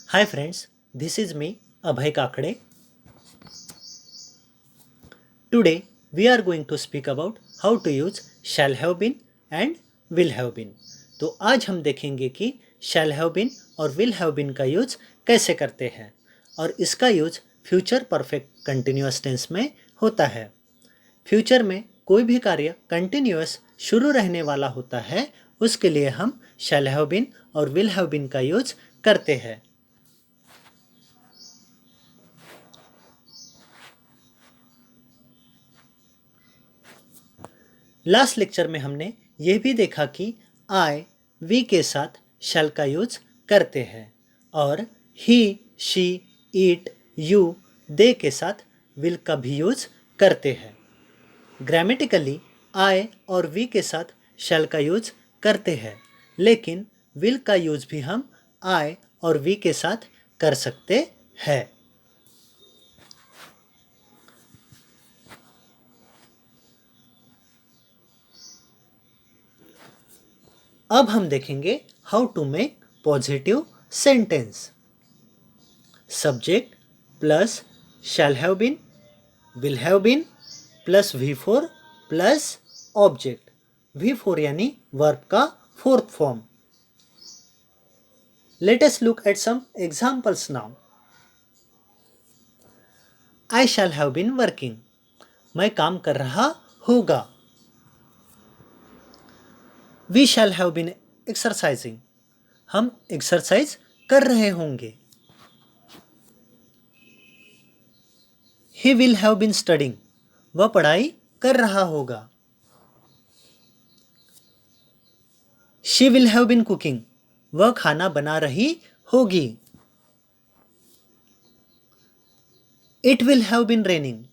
Hi friends, this is me Abhay Kakade. Today we are going to speak about how to use shall have been and will have been. तो आज हम देखेंगे कि shall have been और will have been का use कैसे करते हैं और इसका use future perfect continuous tense में होता है। फ्यूचर में कोई भी कार्य कंटिन्यूअस शुरू रहने वाला होता है, उसके लिए हम shall have been और will have been का यूज करते हैं। लास्ट लेक्चर में हमने यह भी देखा कि आई वी के साथ शैल का यूज करते हैं और ही शी इट यू दे के साथ विल का भी यूज करते हैं। ग्रामेटिकली आई और वी के साथ शैल का यूज करते हैं, लेकिन विल का यूज भी हम आई और वी के साथ कर सकते हैं। अब हम देखेंगे how to make positive sentence. Subject plus shall have been, will have been plus V4 plus object. V4 यानी वर्ब का fourth form. Let us look at some examples now. I shall have been working, मैं काम कर रहा होगा। We shall have been exercising, हम exercise कर रहे होंगे। He will have been studying, वह पढ़ाई कर रहा होगा। She will have been cooking, वह खाना बना रही होगी। It will have been raining,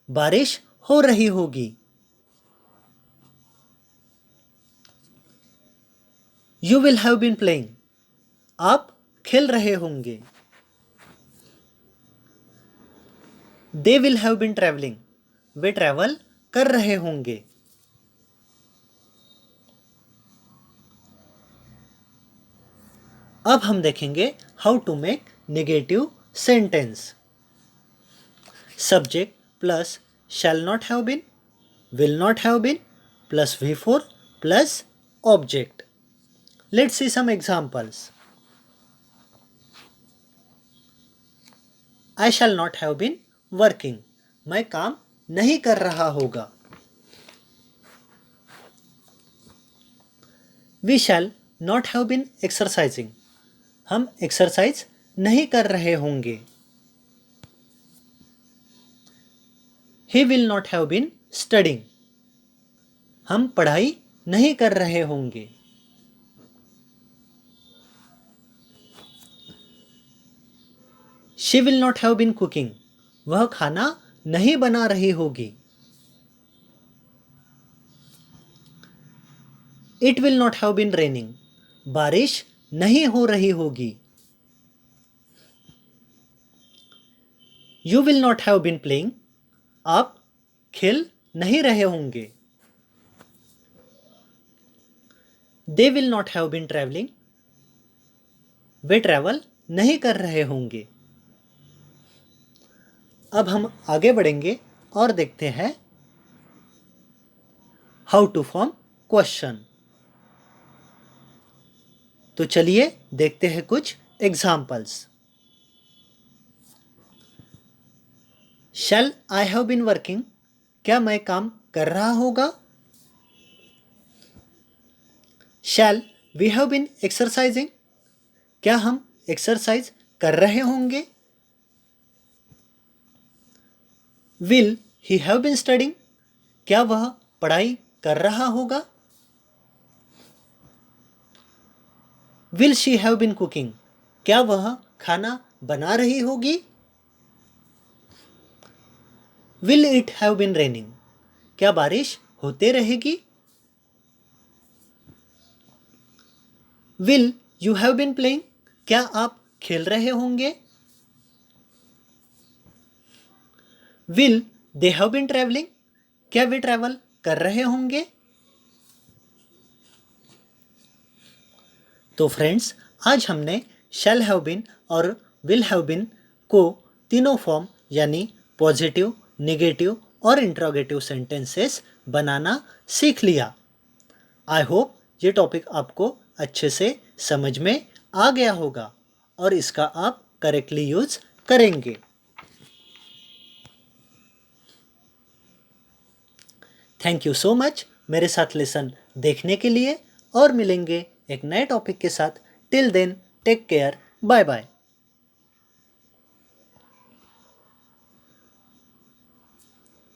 बारिश हो रही होगी। You will have been playing, आप खेल रहे होंगे। They will have been travelling, वे ट्रैवल कर रहे होंगे। अब हम देखेंगे how to make negative sentence. Subject plus shall not have been, will not have been plus V4 plus object. Let's see some examples. I shall not have been working, मैं काम नहीं कर रहा होगा। We shall not have been exercising, हम exercise नहीं कर रहे होंगे। He will not have been studying, हम पढ़ाई नहीं कर रहे होंगे। She will not have been cooking, वह खाना नहीं बना रही होगी। It will not have been raining, बारिश नहीं हो रही होगी। You will not have been playing, आप खेल नहीं रहे होंगे। They will not have been traveling, way travel नहीं कर रहे होंगे। अब हम आगे बढ़ेंगे और देखते हैं हाउ टू फॉर्म क्वेश्चन। तो चलिए देखते हैं कुछ examples. Shall I have been working, क्या मैं काम कर रहा होगा। Shall we have been exercising, क्या हम एक्सरसाइज कर रहे होंगे। Will he have been studying, क्या वह पढ़ाई कर रहा होगा। Will she have been cooking, क्या वह खाना बना रही होगी। Will it have been raining, क्या बारिश होते रहेगी। Will you have been playing, क्या आप खेल रहे होंगे। Will they have been travelling, क्या वे ट्रैवल कर रहे होंगे। तो फ्रेंड्स, आज हमने शैल हैव बीन और विल हैव बीन को तीनों फॉर्म यानी पॉजिटिव, नेगेटिव और इंट्रोगेटिव सेंटेंसेस बनाना सीख लिया। आई होप ये टॉपिक आपको अच्छे से समझ में आ गया होगा और इसका आप करेक्टली यूज करेंगे। थैंक यू सो मच मेरे साथ लेसन देखने के लिए और मिलेंगे एक नए टॉपिक के साथ। Till then take care, bye bye.